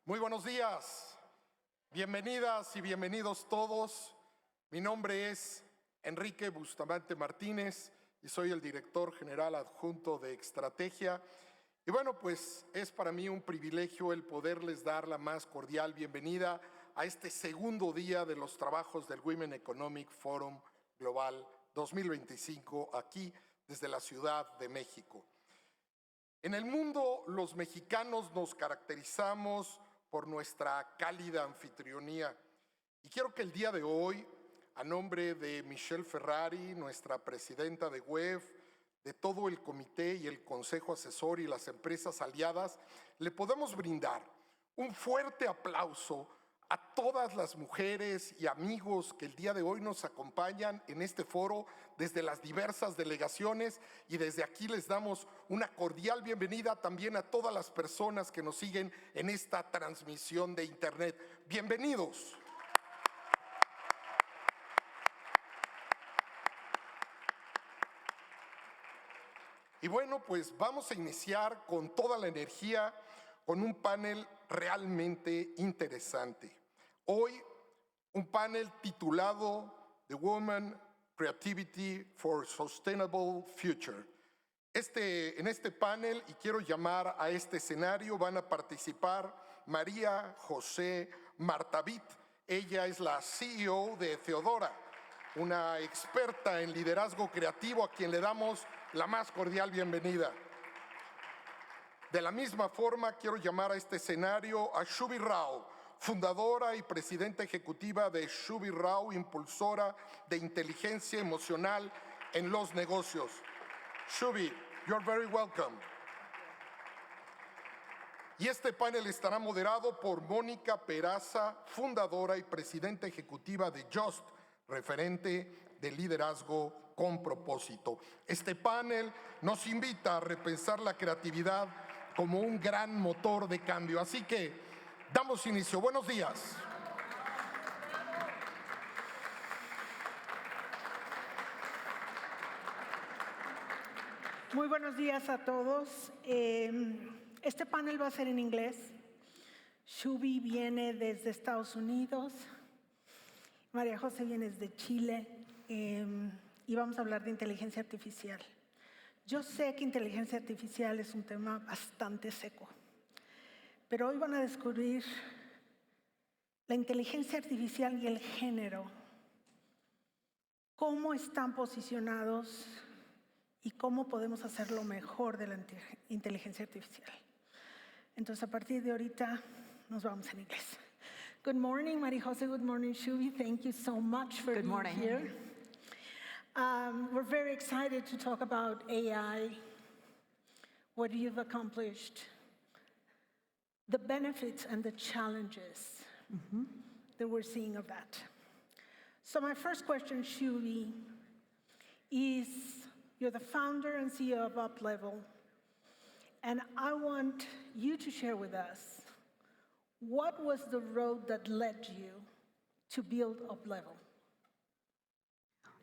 Muy buenos días, bienvenidas y bienvenidos todos. Mi nombre es Enrique Bustamante Martínez y soy el director general adjunto de Estrategia. Y bueno, pues es para mí un privilegio el poderles dar la más cordial bienvenida a este segundo día de los trabajos del Women Economic Forum Global 2025 aquí desde la Ciudad de México. En el mundo, los mexicanos nos caracterizamos por nuestra cálida anfitrionía. Y quiero que el día de hoy, a nombre de Michelle Ferrari, nuestra presidenta de WEF, de todo el comité y el consejo asesor y las empresas aliadas, le podemos brindar un fuerte aplauso a todas las mujeres y amigos que el día de hoy nos acompañan en este foro desde las diversas delegaciones, y desde aquí les damos una cordial bienvenida también a todas las personas que nos siguen en esta transmisión de internet. Bienvenidos. Y bueno, pues vamos a iniciar con toda la energía con un panel realmente interesante. Hoy, un panel titulado The Women Creativity for Sustainable Future. En este panel, y quiero llamar a este escenario, van a participar María José Martabit. Ella es la CEO de Theodora, una experta en liderazgo creativo a quien le damos la más cordial bienvenida. De la misma forma, quiero llamar a este escenario a Shubhi, fundadora y presidenta ejecutiva de Shubhi, impulsora de inteligencia emocional en los negocios. Shubhi, you're very welcome. Y este panel estará moderado por Mónica Peraza, fundadora y presidenta ejecutiva de Just, referente de liderazgo con propósito. Este panel nos invita a repensar la creatividad como un gran motor de cambio. Así que damos inicio. Buenos días. Muy buenos días a todos. Este panel va a ser en inglés. Shubhi viene desde Estados Unidos. María José viene desde Chile. Y vamos a hablar de inteligencia artificial. Yo sé que inteligencia artificial es un tema bastante seco, pero hoy van a descubrir la inteligencia artificial y el género, cómo están posicionados y cómo podemos hacer lo mejor de la inteligencia artificial. Entonces, a partir de ahorita, nos vamos en inglés. Good morning, María José. Good morning, Shubhi. Thank you so much for being here. We're very excited to talk about AI, what you've accomplished, the benefits and the challenges that we're seeing of that. So my first question, Shubhi, is you're the founder and CEO of UpLevel, and I want you to share with us what was the road that led you to build UpLevel?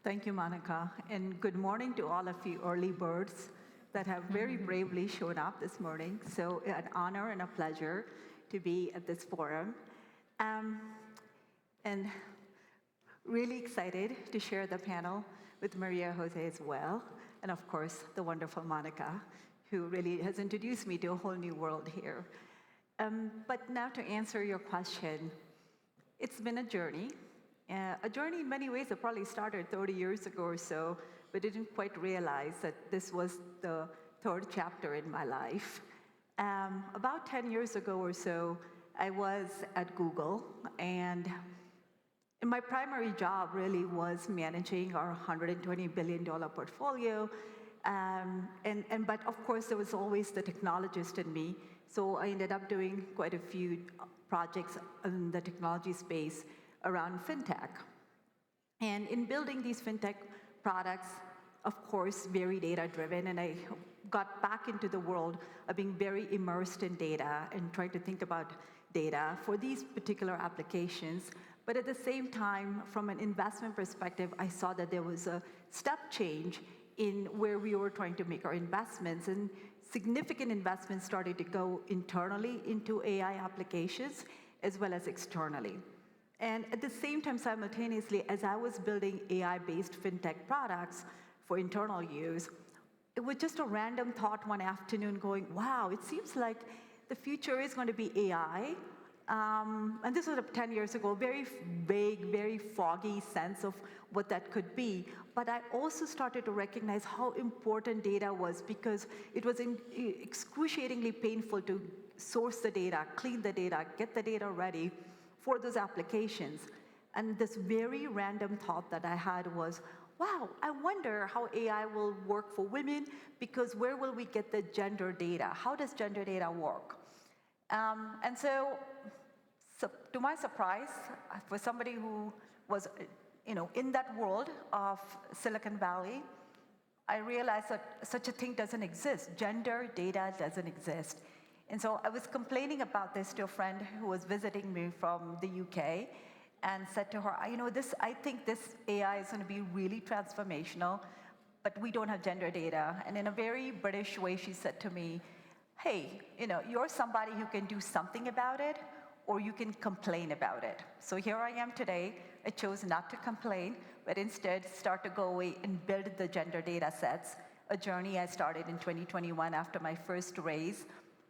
Thank you, Monica, and good morning to all of you early birds that have very bravely shown up this morning. So an honor and a pleasure to be at this forum. And really excited to share the panel with Maria Jose as well, and of course, the wonderful Monica, who really has introduced me to a whole new world here. But now to answer your question, it's been a journey. A journey in many ways that probably started 30 years ago or so, but didn't quite realize that this was the third chapter in my life. About 10 years ago or so, I was at Google, and my primary job really was managing our $120 billion portfolio. But of course, there was always the technologist in me, so I ended up doing quite a few projects in the technology space around fintech. And in building these fintech products, of course, very data-driven, and I got back into the world of being very immersed in data and trying to think about data for these particular applications. But at the same time, from an investment perspective, I saw that there was a step change in where we were trying to make our investments. And significant investments started to go internally into AI applications as well as externally. And at the same time, simultaneously, as I was building AI-based fintech products for internal use, it was just a random thought one afternoon going, wow, it seems like the future is going to be AI. And this was 10 years ago, very vague, very foggy sense of what that could be. But I also started to recognize how important data was, because it was excruciatingly painful to source the data, clean the data, get the data ready for those applications. And this very random thought that I had was, wow, I wonder how AI will work for women, because where will we get the gender data? How does gender data work? And so to my surprise, for somebody who was in that world of Silicon Valley, I realized that such a thing doesn't exist. Gender data doesn't exist. And so I was complaining about this to a friend who was visiting me from the UK, and said to her, I think this AI is going to be really transformational, but we don't have gender data. And in a very British way, she said to me, hey, you're somebody who can do something about it, or you can complain about it. So here I am today. I chose not to complain, but instead start to go away and build the gender data sets, a journey I started in 2021 after my first raise.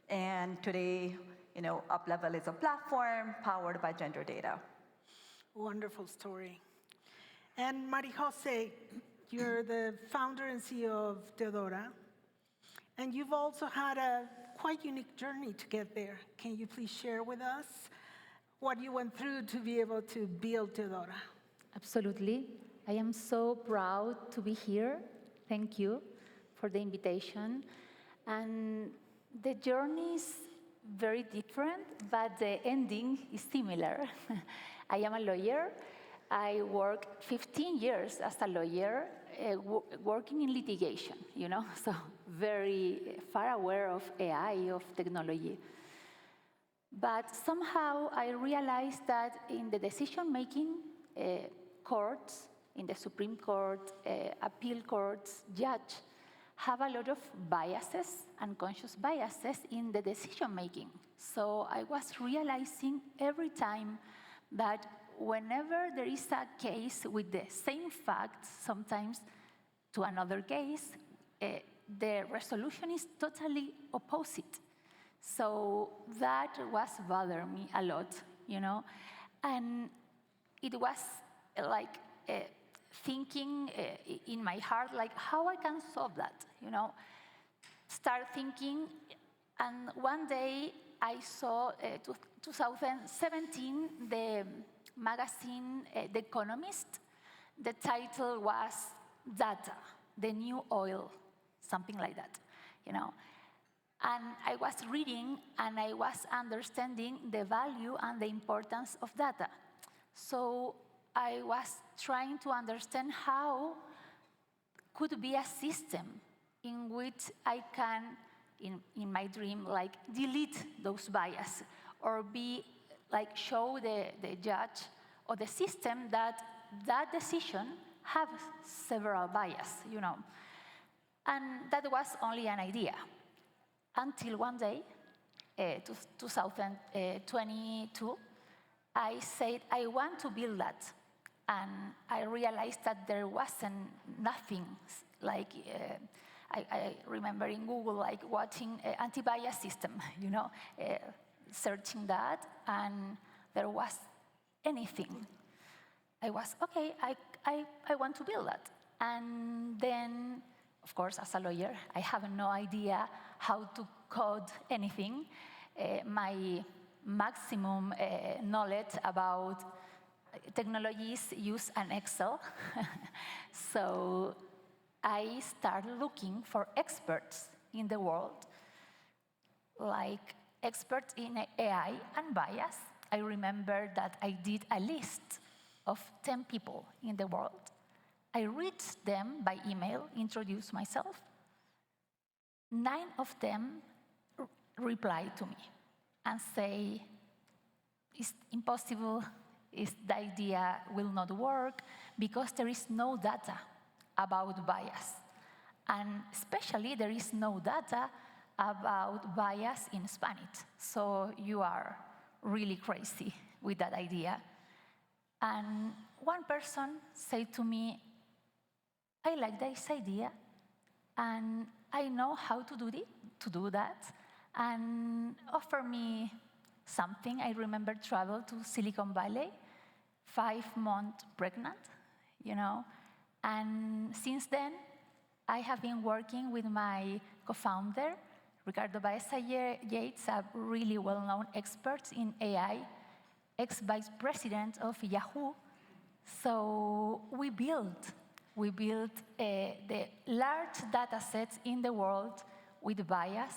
And today, UpLevel is a platform powered by gender data. Wonderful story. And Maria Jose, you're the founder and CEO of Theodora, and you've also had a quite unique journey to get there. Can you please share with us what you went through to be able to build Theodora? Absolutely. I am so proud to be here. Thank you for the invitation. And the journey is very different, but the ending is similar. I am a lawyer. I worked 15 years as a lawyer, working in litigation, so very far aware of AI, of technology. But somehow I realized that in the decision-making courts, in the Supreme Court, appeal courts, judge, have a lot of biases, unconscious biases in the decision-making. So I was realizing every time that whenever there is a case with the same facts, sometimes to another case, the resolution is totally opposite. So that was bothering me a lot, And it was like thinking in my heart, like how I can solve that, Start thinking, and one day I saw 2017, the magazine The Economist. The title was Data, the New Oil, something like that, And I was reading, and I was understanding the value and the importance of data. So I was trying to understand how could be a system in which I can, in my dream, like delete those biases, or show the judge or the system that decision has several biases, And that was only an idea. Until one day, 2022, I said, I want to build that. And I realized that there wasn't nothing like, I remember in Google, like watching anti-bias system, searching that, and there was anything. I was, okay, I want to build that. And then, of course, as a lawyer, I have no idea how to code anything. My maximum knowledge about technologies use an Excel. So I started looking for experts in the world, like experts in AI and bias. I remember that I did a list of 10 people in the world. I reached them by email, introduced myself. 9 of them replied to me and say, it's impossible, the idea will not work because there is no data about bias. And especially, there is no data about bias in Spanish. So you are really crazy with that idea. And one person said to me, I like this idea, and I know how to do that, and offer me something. I remember travel to Silicon Valley, 5 months pregnant, and since then, I have been working with my co-founder, Ricardo Baeza-Yates, a really well-known expert in AI, ex-vice president of Yahoo. So we built the large data sets in the world with bias.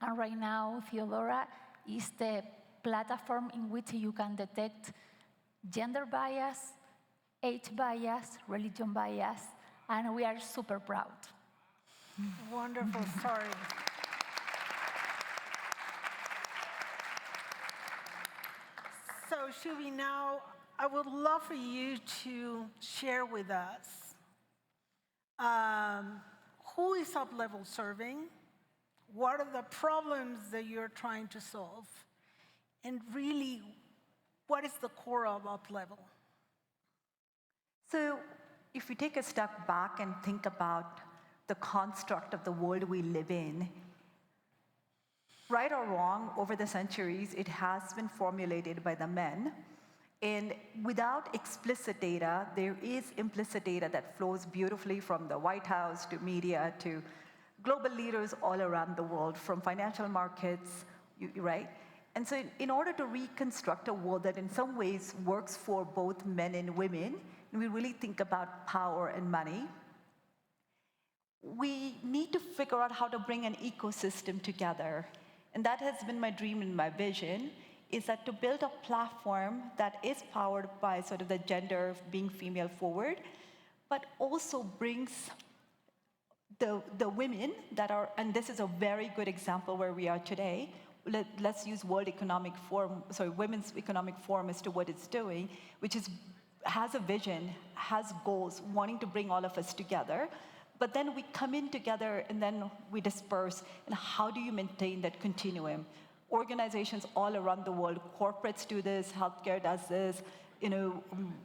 And right now, Theodora is the platform in which you can detect gender bias, age bias, religion bias, and we are super proud. Wonderful story. So, Shubhi, now I would love for you to share with us who is up-level serving, what are the problems that you're trying to solve, and really, what is the core of up-level? So if we take a step back and think about the construct of the world we live in, right or wrong, over the centuries, it has been formulated by the men. And without explicit data, there is implicit data that flows beautifully from the White House to media to global leaders all around the world, from financial markets, right? And so in order to reconstruct a world that in some ways works for both men and women, and we really think about power and money, we need to figure out how to bring an ecosystem together. And that has been my dream and my vision, is that to build a platform that is powered by sort of the gender being female forward, but also brings the women that are, and this is a very good example where we are today. Let's use Women's Economic Forum as to what it's doing, which has a vision, has goals, wanting to bring all of us together. But then we come in together and then we disperse. And how do you maintain that continuum? Organizations all around the world, corporates do this, healthcare does this,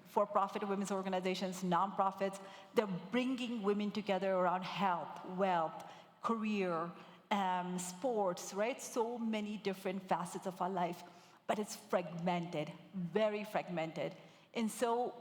for-profit women's organizations, nonprofits, they're bringing women together around health, wealth, career, sports, right? So many different facets of our life, but it's fragmented, very fragmented. And so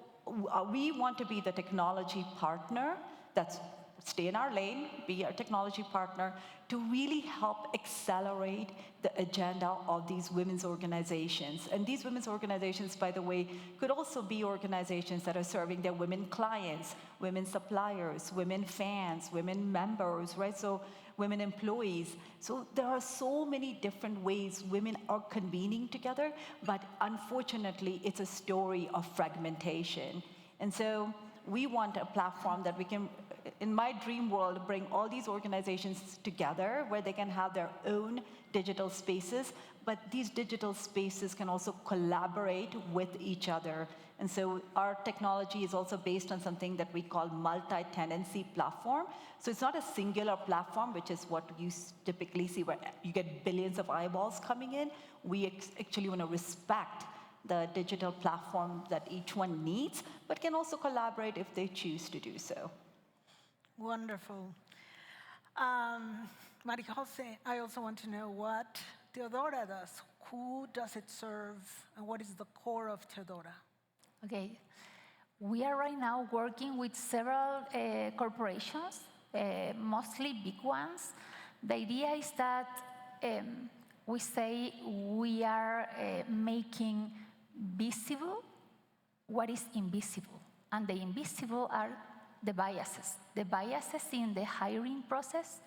we want to be the technology partner that's stay in our lane, be our technology partner, to really help accelerate the agenda of these women's organizations. And these women's organizations, by the way, could also be organizations that are serving their women clients, women suppliers, women fans, women members, right? So women employees. So there are so many different ways women are convening together, but unfortunately, it's a story of fragmentation. And so we want a platform that we can, in my dream world, bring all these organizations together where they can have their own digital spaces, but these digital spaces can also collaborate with each other. And so our technology is also based on something that we call multi-tenancy platform. So it's not a singular platform, which is what you typically see where you get billions of eyeballs coming in. We actually want to respect the digital platform that each one needs, but can also collaborate if they choose to do so. Wonderful. Maria Jose, I also want to know what Theodora does. Who does it serve, and what is the core of Theodora? Okay. We are right now working with several corporations, mostly big ones. The idea is that we say we are making visible what is invisible. And the invisible are the biases in the hiring process,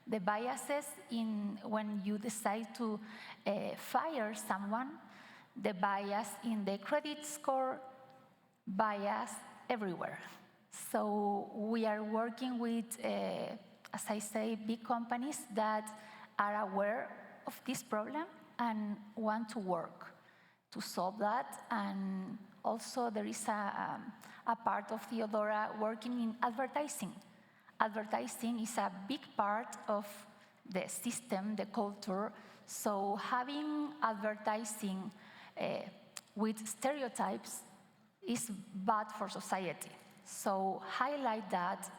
the biases in when you decide to fire someone, the bias in the credit score, bias everywhere. So we are working with, as I say, big companies that are aware of this problem and want to work to solve that. And also there is a part of Theodora working in advertising. advertising is a big part of the system, the culture. So having advertising with stereotypes is bad for society. So highlight that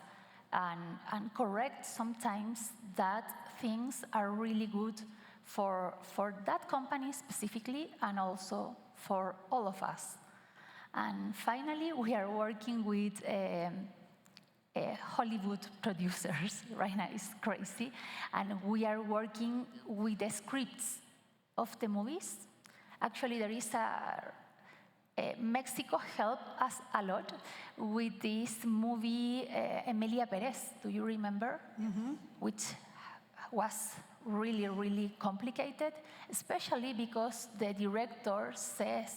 and correct sometimes that things are really good for that company specifically and also for all of us. And finally, we are working with Hollywood producers. Right now it's crazy. And we are working with the scripts of the movies. Actually, there is Mexico helped us a lot with this movie, Emilia Perez, do you remember? Mm-hmm. Which was really, really complicated, especially because the director says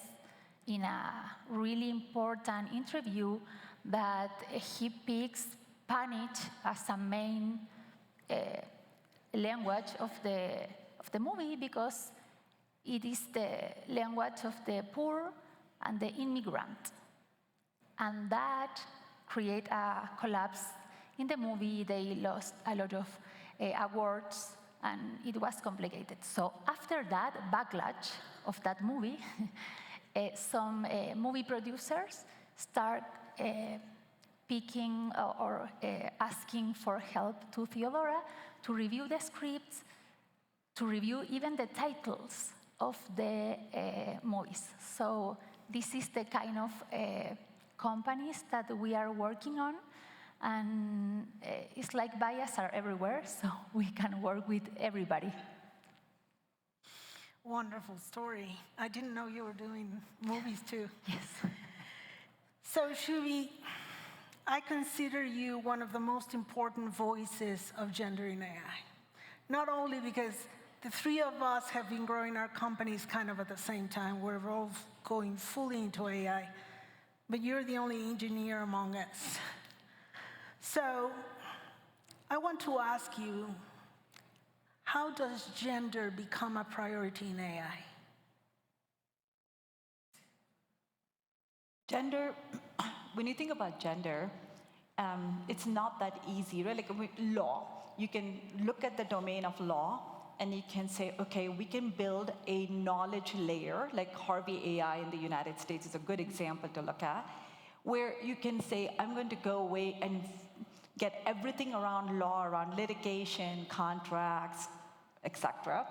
in a really important interview that he picks Spanish as a main language of the movie because it is the language of the poor and the immigrant. And that created a collapse in the movie. They lost a lot of awards, and it was complicated. So after that backlash of that movie, some movie producers start picking or asking for help to Theodora to review the scripts, to review even the titles of the movies. So this is the kind of companies that we are working on, and it's like bias are everywhere, so we can work with everybody. Wonderful story. I didn't know you were doing movies too. Yes. So Shubhi, I consider you one of the most important voices of gender in AI. Not only because the three of us have been growing our companies kind of at the same time, we're all going fully into AI, but you're the only engineer among us. So I want to ask you, how does gender become a priority in AI? Gender, when you think about gender, it's not that easy, right? Like with law, you can look at the domain of law and you can say, okay, we can build a knowledge layer, like Harvey AI in the United States is a good example to look at, where you can say, I'm going to go away and get everything around law, around litigation, contracts, etc.,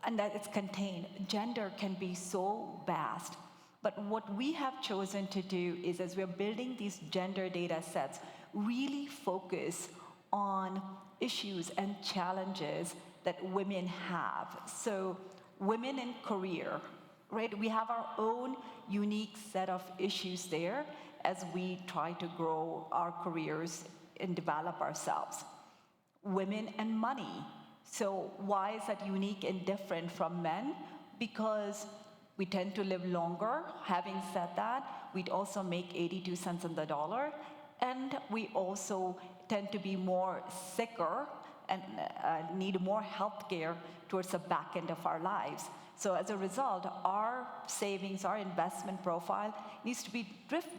and that it's contained. Gender can be so vast. But what we have chosen to do is, as we're building these gender data sets, really focus on issues and challenges that women have. So women in career, right? We have our own unique set of issues there as we try to grow our careers and develop ourselves. Women and money. So why is that unique and different from men? Because we tend to live longer. Having said that, we'd also make 82 cents on the dollar, and we also tend to be more sicker and need more health care towards the back end of our lives. So as a result, our savings, our investment profile needs to be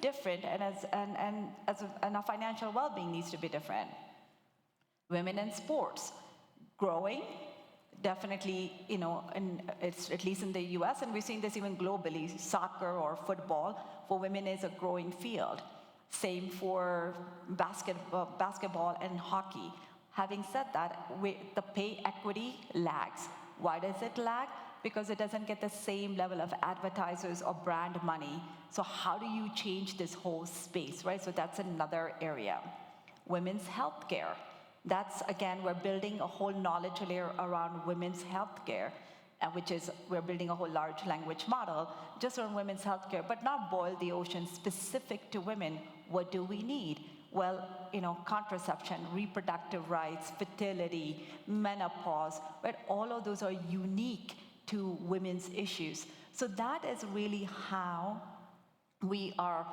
different, and our financial well-being needs to be different. Women in sports, growing, definitely, and it's at least in the US, and we're seeing this even globally, soccer or football for women is a growing field. Same for basketball and hockey. Having said that, the pay equity lags. Why does it lag? Because it doesn't get the same level of advertisers or brand money. So how do you change this whole space, right? So that's another area. Women's healthcare. That's, again, we're building a whole knowledge layer around women's healthcare, which is, we're building a whole large language model just on women's healthcare, but not boil the ocean specific to women. What do we need? Well, contraception, reproductive rights, fertility, menopause, right? All of those are unique to women's issues. So that is really how we are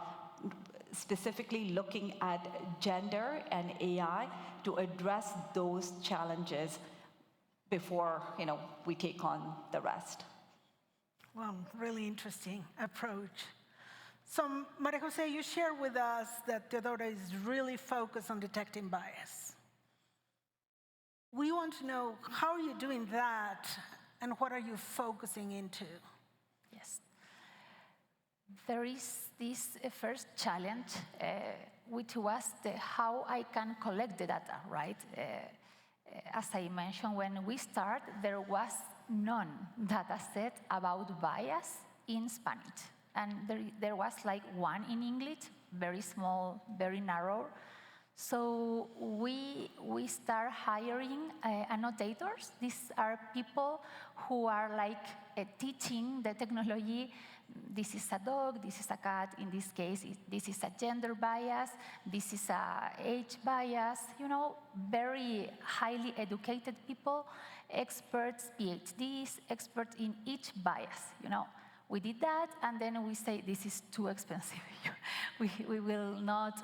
specifically looking at gender and AI to address those challenges before we take on the rest. Well, really interesting approach. So, Maria Jose, you shared with us that Theodora is really focused on detecting bias. We want to know, how are you doing that, and what are you focusing into? Yes. There is this first challenge, which was how I can collect the data, right? As I mentioned, when we start, there was none data set about bias in Spanish. And there was like one in English, very small, very narrow. So we start hiring annotators. These are people who are like teaching the technology. This is a dog, this is a cat. In this case, this is a gender bias, this is a age bias. You know, very highly educated people, experts, PhDs, experts in each bias, you know. We did that, and then we say, this is too expensive. we will not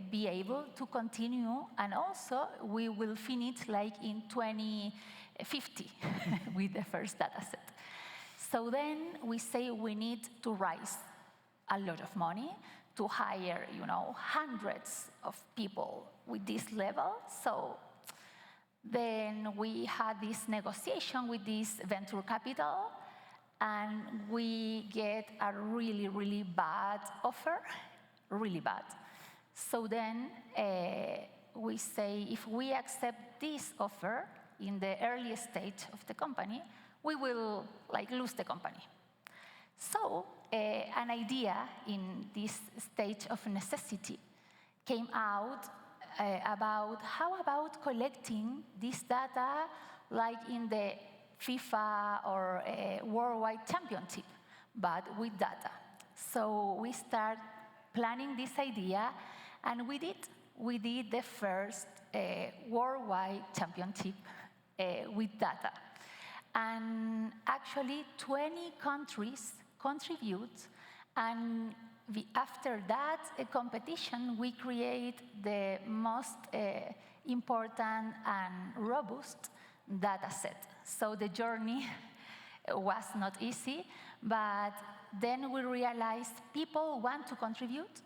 be able to continue, and also we will finish like in 2050 with the first data set. So then we say we need to raise a lot of money to hire, you know, hundreds of people with this level. So then we had this negotiation with this venture capital, and we get a really, really bad offer, really bad. So then we say, if we accept this offer in the early stage of the company, we will like lose the company. So an idea in this stage of necessity came out about how about collecting this data like in the FIFA or a worldwide championship, but with data. So we start planning this idea, and we did the first worldwide championship with data. And actually 20 countries contribute, and after that competition, we create the most important and robust data set. So the journey was not easy, but then we realized people want to contribute.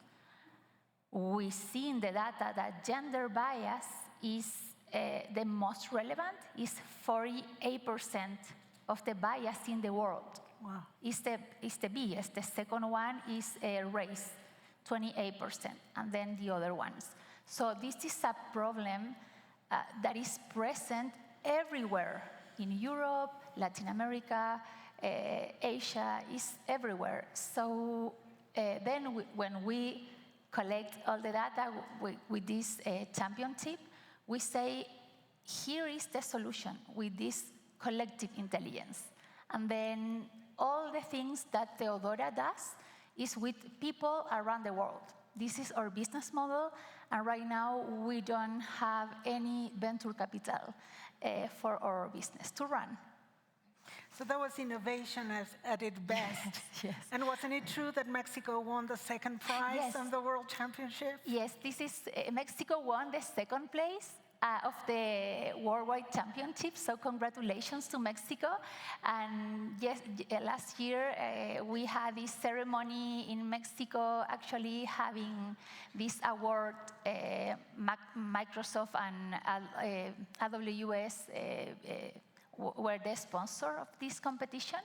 We see in the data that gender bias is the most relevant, is 48% of the bias in the world. Wow. It's the biggest. The second one is race, 28%, and then the other ones. So this is a problem that is present everywhere, in Europe, Latin America, Asia, is everywhere. So then when we collect all the data with this championship, we say, here is the solution with this collective intelligence. And then all the things that Theodora does is with people around the world. This is our business model, and right now we don't have any venture capital for our business to run. So that was innovation at its best. Yes. And wasn't it true that Mexico won the second prize Yes. of the World Championship? Yes, this is Mexico won the second place of the Worldwide Championship, so congratulations to Mexico. And yes, last year we had this ceremony in Mexico, actually having this award, Microsoft and AWS were the sponsor of this competition.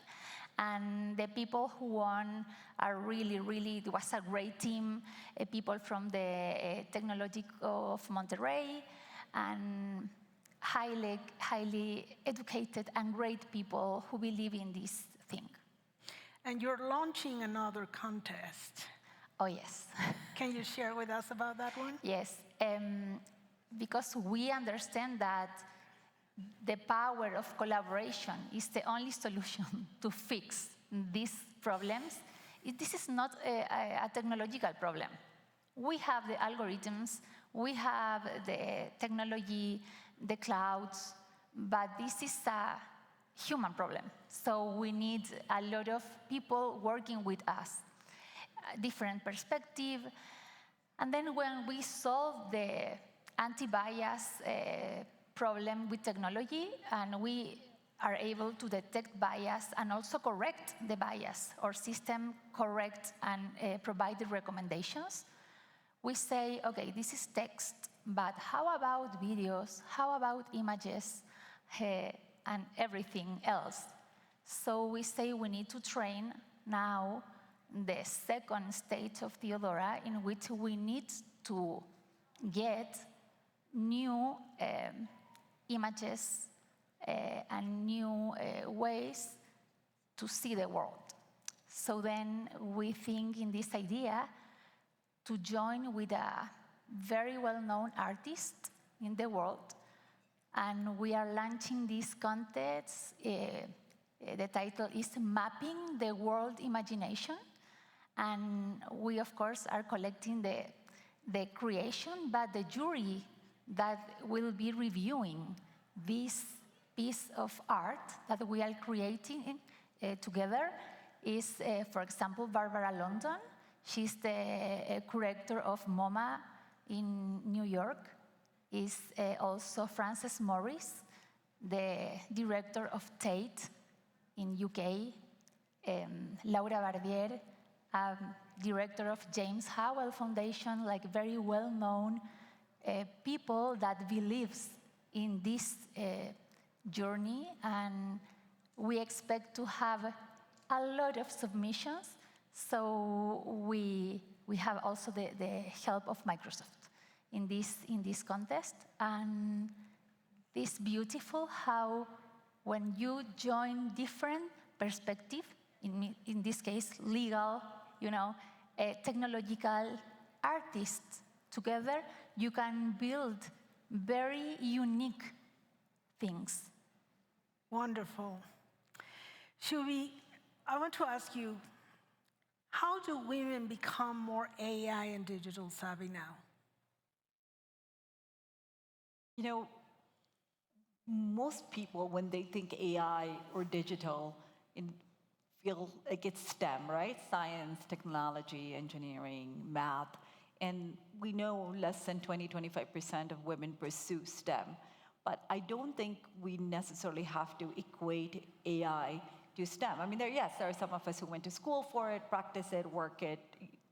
And the people who won are really, it was a great team, people from the Technological of Monterrey, and highly educated and great people who believe in this thing. And you're launching another contest. Oh, yes. Can you share with us about that one? Yes, because we understand that the power of collaboration is the only solution to fix these problems. This is not a technological problem. We have the algorithms, we have the technology, the clouds, but this is a human problem. So we need a lot of people working with us, different perspective. And then when we solve the anti-bias problem with technology, and we are able to detect bias and also correct the bias, or system correct and provide the recommendations. We say, okay, this is text, but how about videos? How about images and everything else? So we say we need to train now the second stage of Theodora, in which we need to get new images and new ways to see the world. So then we think in this idea to join with a very well-known artist in the world, and we are launching this contest. The title is Mapping the World Imagination, and we of course are collecting the creation, but the jury that will be reviewing this piece of art that we are creating together is, for example, Barbara London. She's the curator of MoMA in New York. Is also Frances Morris, the director of Tate in UK. Laura Barbier, director of James Howell Foundation, like very well-known people that believes in this journey, and we expect to have a lot of submissions. So we have also the help of Microsoft in this contest, and it's beautiful how when you join different perspective, in this case legal, technological, artists together, you can build very unique things. Wonderful. Shubhi, I want to ask you, how do women become more AI and digital savvy now? Most people, when they think AI or digital, feel like it's STEM, right? Science, technology, engineering, math. And we know less than 20-25% of women pursue STEM. But I don't think we necessarily have to equate AI to STEM. I mean, there are some of us who went to school for it, practice it, work it,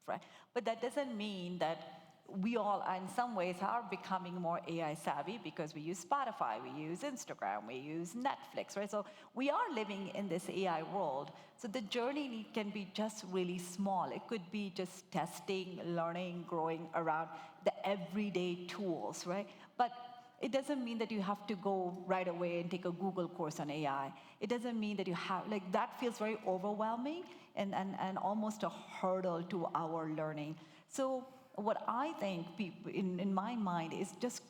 right? But that doesn't mean that we all, in some ways, are becoming more AI savvy because we use Spotify, we use Instagram, we use Netflix, right? So we are living in this AI world. So the journey can be just really small. It could be just testing, learning, growing around the everyday tools, right? But it doesn't mean that you have to go right away and take a Google course on AI. It doesn't mean that you have, that feels very overwhelming and almost a hurdle to our learning. So what I think, in my mind, is just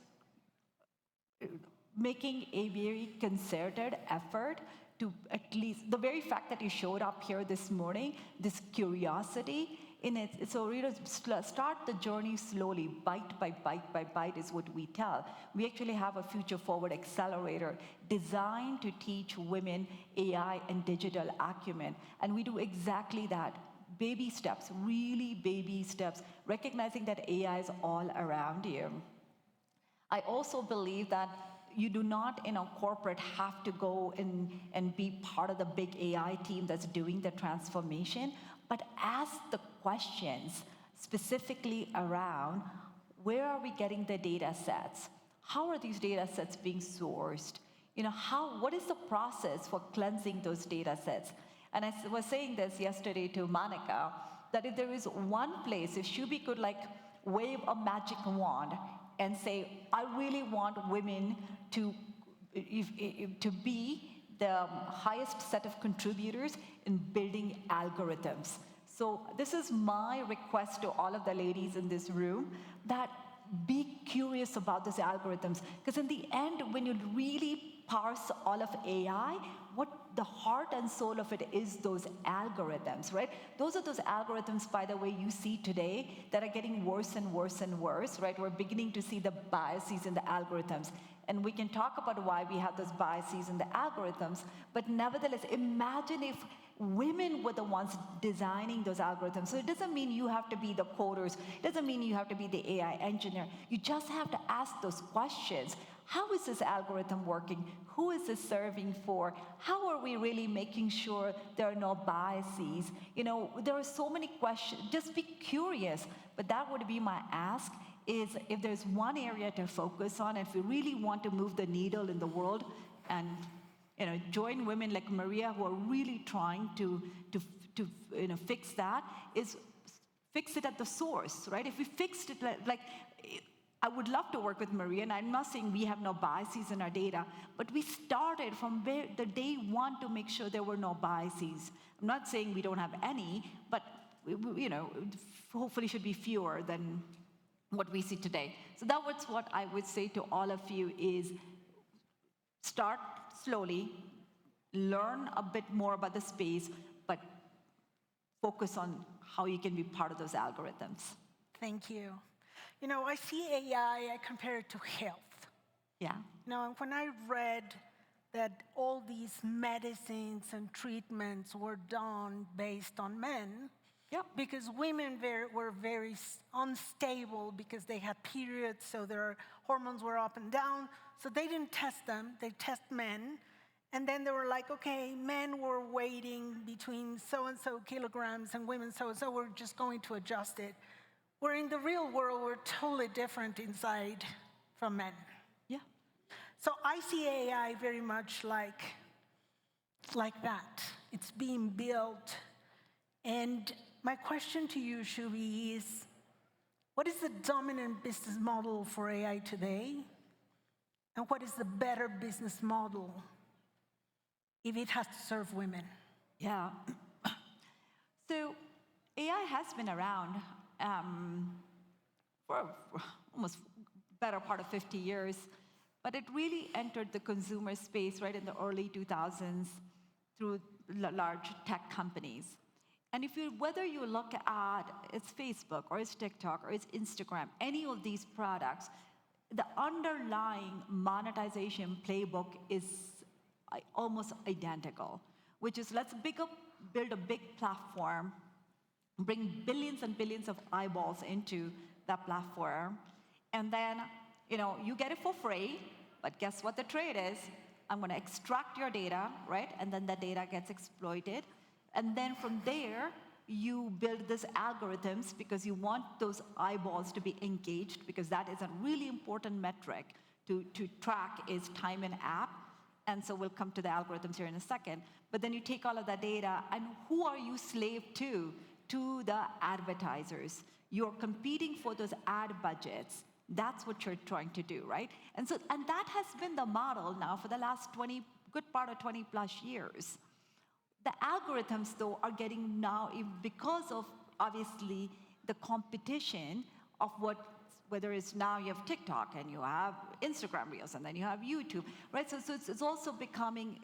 making a very concerted effort to at least, the very fact that you showed up here this morning, this curiosity in it, so start the journey slowly, bite by bite by bite is what we tell. We actually have a Future Forward Accelerator designed to teach women AI and digital acumen, and we do exactly that. Baby steps, really baby steps, recognizing that AI is all around you. I also believe that you do not, in a corporate, have to go and be part of the big AI team that's doing the transformation, but ask the questions specifically around where are we getting the data sets? How are these data sets being sourced? What is the process for cleansing those data sets? And I was saying this yesterday to Monica, that if there is one place, if Shubhi could wave a magic wand and say, I really want women to be the highest set of contributors in building algorithms. So this is my request to all of the ladies in this room, that be curious about those algorithms. Because in the end, when you really parse all of AI, what the heart and soul of it is those algorithms, right? Those are those algorithms, by the way, you see today that are getting worse and worse and worse, right? We're beginning to see the biases in the algorithms. And we can talk about why we have those biases in the algorithms, but nevertheless, imagine if women were the ones designing those algorithms. So it doesn't mean you have to be the coders. It doesn't mean you have to be the AI engineer. You just have to ask those questions. How is this algorithm working? Who is this serving for? How are we really making sure there are no biases? You know, there are so many questions. Just be curious. But that would be my ask, is if there's one area to focus on, if we really want to move the needle in the world and join women like Maria who are really trying to fix that, is fix it at the source, right? If we fixed it, like I would love to work with Maria, and I'm not saying we have no biases in our data, but we started from the day one to make sure there were no biases. I'm not saying we don't have any, but hopefully should be fewer than what we see today. So that was what I would say to all of you is start slowly, learn a bit more about the space, but focus on how you can be part of those algorithms. Thank you. You know, I see AI, I compare it to health. Yeah. Now, when I read that all these medicines and treatments were done based on men, because women were very unstable because they had periods, so their hormones were up and down. So they didn't test them, they test men. And then they were like, okay, men were weighing between so-and-so kilograms and women so-and-so, we're just going to adjust it. Where in the real world, we're totally different inside from men. Yeah. So I see AI very much like that. It's being built. And my question to you, Shubhi, is what is the dominant business model for AI today? And what is the better business model if it has to serve women? Yeah. So AI has been around for almost better part of 50 years, but it really entered the consumer space right in the early 2000s through large tech companies. And whether you look at it's Facebook or it's TikTok or it's Instagram, any of these products, the underlying monetization playbook is almost identical, which is let's build a big platform, bring billions and billions of eyeballs into that platform, and then you get it for free, but guess what the trade is? I'm going to extract your data, right? And then the data gets exploited. And then from there, you build these algorithms because you want those eyeballs to be engaged, because that is a really important metric to track is time in app. And so we'll come to the algorithms here in a second. But then you take all of that data, and who are you slave to? To the advertisers. You're competing for those ad budgets. That's what you're trying to do, right? And that has been the model now for the last good part of 20 plus years. The algorithms, though, are getting now, because of, obviously, the competition of whether it's now you have TikTok and you have Instagram Reels and then you have YouTube, right? So it's also becoming,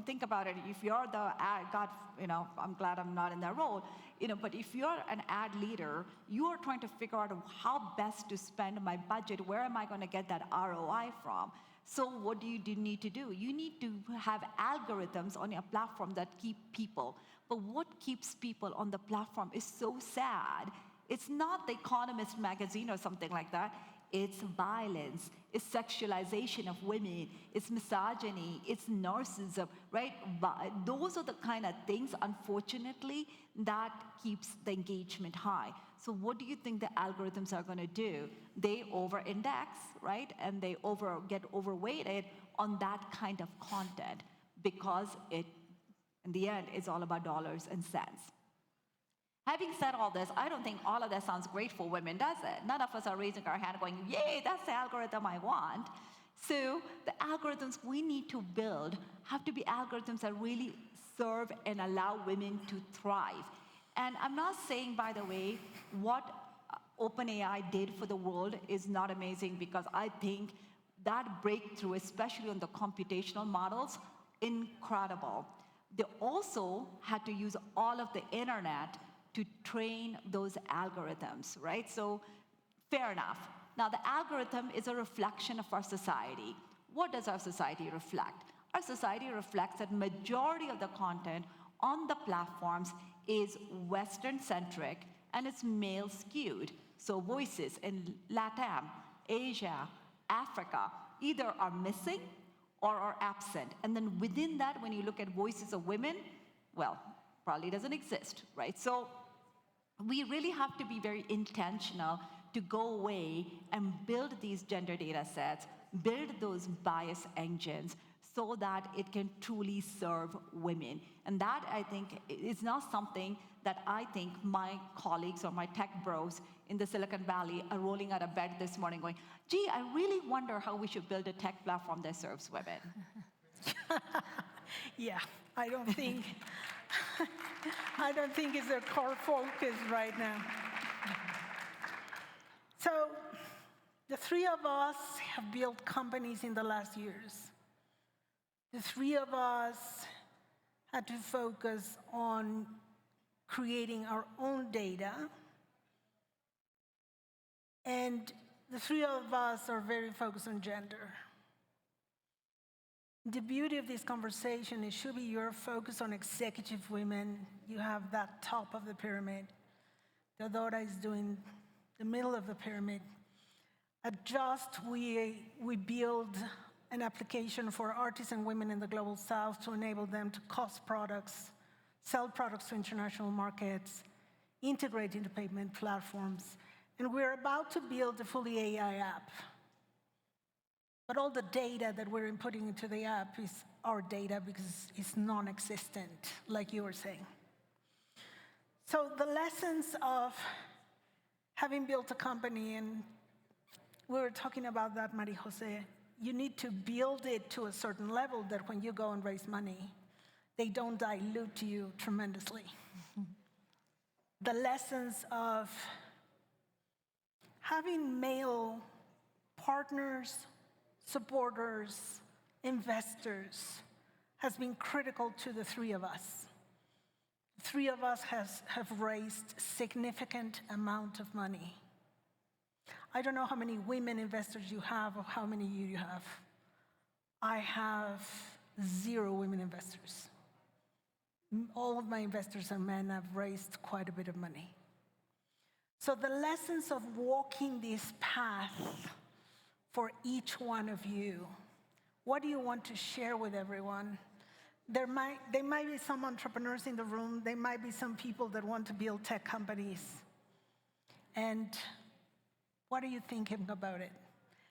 think about it, if you're the ad, I'm glad I'm not in that role, but if you're an ad leader, you are trying to figure out how best to spend my budget, where am I going to get that ROI from? So what do you need to do? You need to have algorithms on your platform that keep people. But what keeps people on the platform is so sad. It's not The Economist magazine or something like that. It's violence, it's sexualization of women, it's misogyny, it's narcissism, right? Those are the kind of things, unfortunately, that keeps the engagement high. So what do you think the algorithms are going to do? They over-index, right? And they get overweighted on that kind of content because it, in the end, is all about dollars and cents. Having said all this, I don't think all of that sounds great for women, does it? None of us are raising our hand going, yay, that's the algorithm I want. So the algorithms we need to build have to be algorithms that really serve and allow women to thrive. And I'm not saying, by the way, what OpenAI did for the world is not amazing, because I think that breakthrough, especially on the computational models, incredible. They also had to use all of the internet to train those algorithms, right? So fair enough. Now the algorithm is a reflection of our society. What does our society reflect? Our society reflects that majority of the content on the platforms is Western-centric and it's male-skewed. So voices in LATAM, Asia, Africa, either are missing or are absent. And then within that, when you look at voices of women, well, probably doesn't exist, right? So we really have to be very intentional to go away and build these gender data sets, build those bias engines so that it can truly serve women. And that, I think, is not something that I think my colleagues or my tech bros in the Silicon Valley are rolling out of bed this morning going, gee, I really wonder how we should build a tech platform that serves women. Yeah, I don't think it's their core focus right now. So the three of us have built companies in the last years. The three of us had to focus on creating our own data. And the three of us are very focused on gender. The beauty of this conversation is, Shubhi, you're focused on executive women. You have that top of the pyramid. Theodora is doing the middle of the pyramid. At Just, we build an application for artisan women in the Global South to enable them to cost products, sell products to international markets, integrate into payment platforms. And we're about to build a fully AI app. But all the data that we're inputting into the app is our data because it's non-existent, like you were saying. So the lessons of having built a company, and we were talking about that, Maria Jose, you need to build it to a certain level that when you go and raise money, they don't dilute you tremendously. The lessons of having male partners, supporters, investors has been critical to the three of us. The three of us have raised significant amount of money. I don't know how many women investors you have or how many you have. I have 0 women investors. All of my investors are men. I've raised quite a bit of money. So the lessons of walking this path for each one of you, what do you want to share with everyone? There might be some entrepreneurs in the room. There might be some people that want to build tech companies. And what are you thinking about it?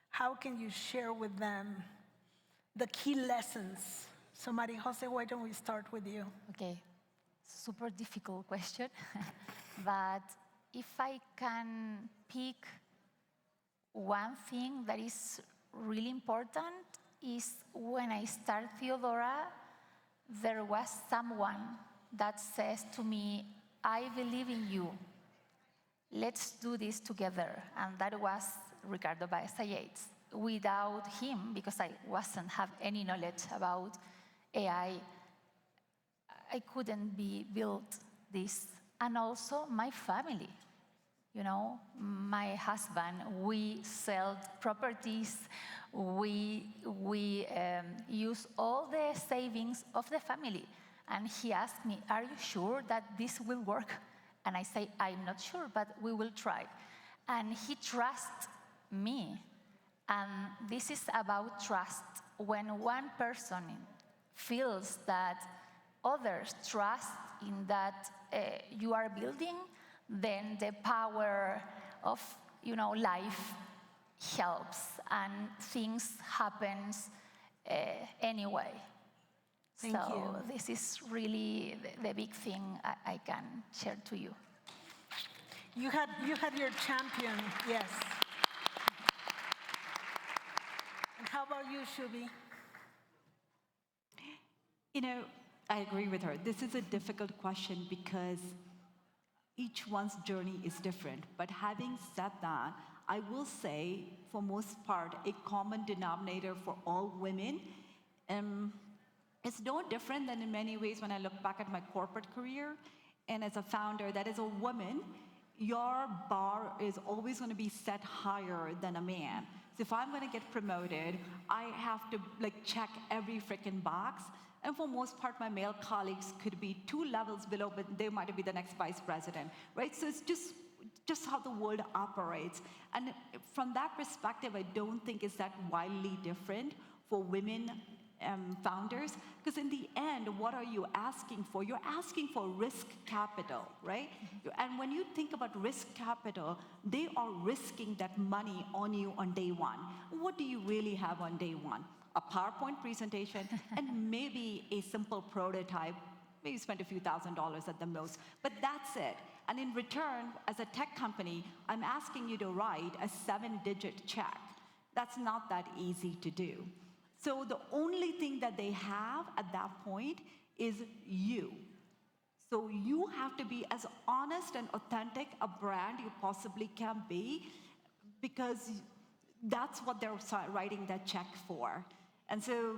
How can you share with them the key lessons? So Maria Jose, why don't we start with you? Okay, super difficult question, but if I can pick one thing that is really important is when I start Theodora, there was someone that says to me, I believe in you. Let's do this together. And that was Ricardo Baeza-Yates. Without him, because I wasn't have any knowledge about AI, I couldn't be built this. And also my family. You know, my husband, we sell properties, we use all the savings of the family. And he asked me, are you sure that this will work? And I say, I'm not sure, but we will try. And he trusts me. And this is about trust. When one person feels that others trust in that you are building, then the power of, life helps and things happens anyway. Thank you. This is really the big thing I can share to you. You had your champion, yes. And how about you, Shubhi? I agree with her. This is a difficult question because each one's journey is different. But having said that, I will say, for most part, a common denominator for all women is no different than in many ways when I look back at my corporate career. And as a founder that is a woman, your bar is always going to be set higher than a man. So if I'm going to get promoted, I have to check every freaking box. And for most part, my male colleagues could be 2 levels below, but they might be the next vice president, right? So it's just just how the world operates. And from that perspective, I don't think it's that wildly different for women founders, because in the end, what are you asking for? You're asking for risk capital, right? And when you think about risk capital, they are risking that money on you on day one. What do you really have on day one? A PowerPoint presentation and maybe a simple prototype. Maybe spend a few $1,000s at the most, but that's it. And in return, as a tech company, I'm asking you to write a 7-digit check. That's not that easy to do. So the only thing that they have at that point is you. So you have to be as honest and authentic a brand you possibly can be, because that's what they're writing that check for. And so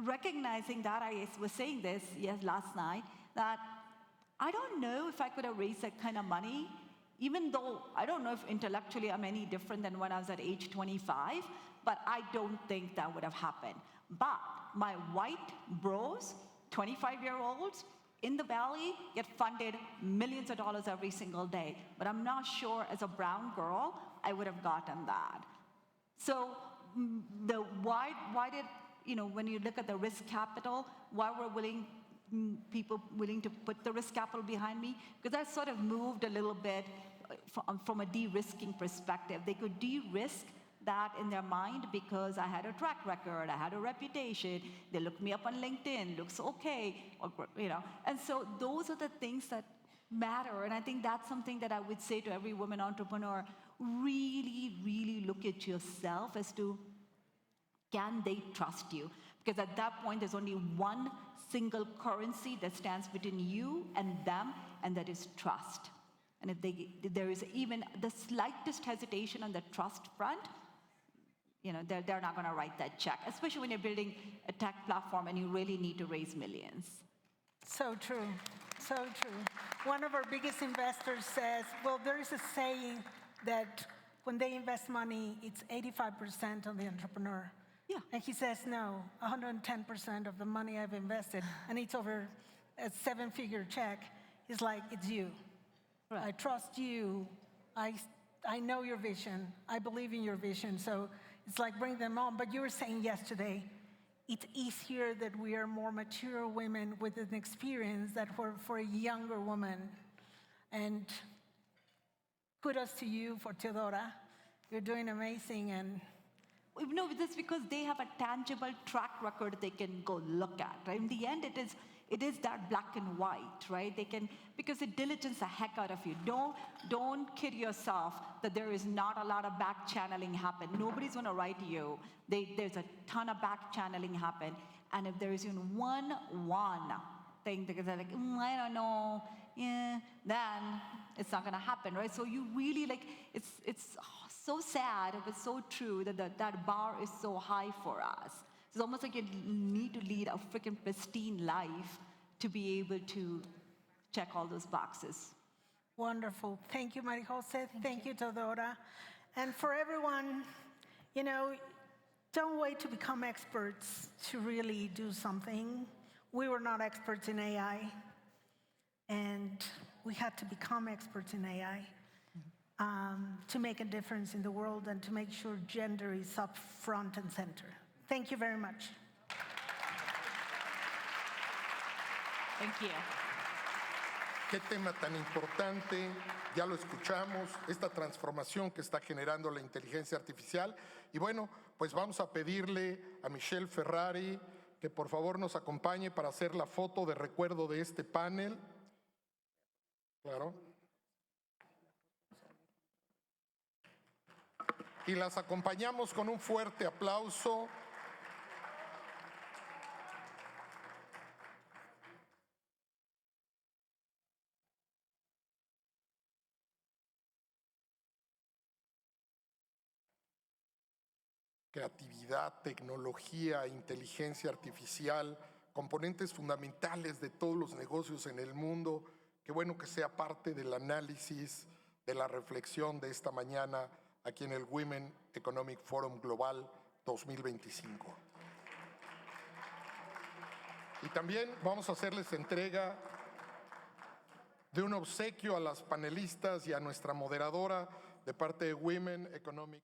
recognizing that, I was saying this last night, that I don't know if I could have raised that kind of money, even though I don't know if intellectually I'm any different than when I was at age 25, but I don't think that would have happened. But my white bros, 25-year-olds in the Valley, get funded millions of dollars every single day. But I'm not sure as a brown girl, I would have gotten that. So why did, when you look at the risk capital, why were people willing to put the risk capital behind me? Because I sort of moved a little bit from a de-risking perspective. They could de-risk that in their mind because I had a track record, I had a reputation, they looked me up on LinkedIn, looks okay, And so those are the things that matter, and I think that's something that I would say to every woman entrepreneur. Really, really look at yourself as to, can they trust you? Because at that point, there's only one single currency that stands between you and them, and that is trust. And if there is even the slightest hesitation on the trust front, they're not going to write that check, especially when you're building a tech platform and you really need to raise millions. So true, so true. One of our biggest investors says, well, there is a saying that when they invest money, it's 85% on the entrepreneur. Yeah. And he says, no, 110% of the money I've invested, and it's over a 7-figure check, is like, it's you. Right. I trust you. I know your vision. I believe in your vision. So it's like, bring them on. But you were saying yesterday, it's easier that we are more mature women with an experience that for a younger woman. And kudos to you for Theodora. You're doing amazing. And no, that's because they have a tangible track record they can go look at. Right? In the end, it is that black and white, right? They can, because it diligence the heck out of you. Don't kid yourself that there is not a lot of back channeling happen. Nobody's going to write you. There's a ton of back channeling happen. And if there is even one thing that they're like, I don't know, then it's not going to happen, right? So you really it's so sad, but so true that bar is so high for us. It's almost like you need to lead a freaking pristine life to be able to check all those boxes. Wonderful. Thank you, Maria Jose. Thank you, Theodora. And for everyone, don't wait to become experts to really do something. We were not experts in AI, and we had to become experts in AI to make a difference in the world and to make sure gender is up front and center. Thank you very much. Thank you. Qué tema tan importante, ya lo escuchamos, esta transformación que está generando la inteligencia artificial. Y bueno, pues vamos a pedirle a Michelle Ferrari que por favor nos acompañe para hacer la foto de recuerdo de este panel. Claro. Y las acompañamos con un fuerte aplauso. Creatividad, tecnología, inteligencia artificial, componentes fundamentales de todos los negocios en el mundo. Qué bueno que sea parte del análisis, de la reflexión de esta mañana aquí en el Women Economic Forum Global 2025. Y también vamos a hacerles entrega de un obsequio a las panelistas y a nuestra moderadora de parte de Women Economic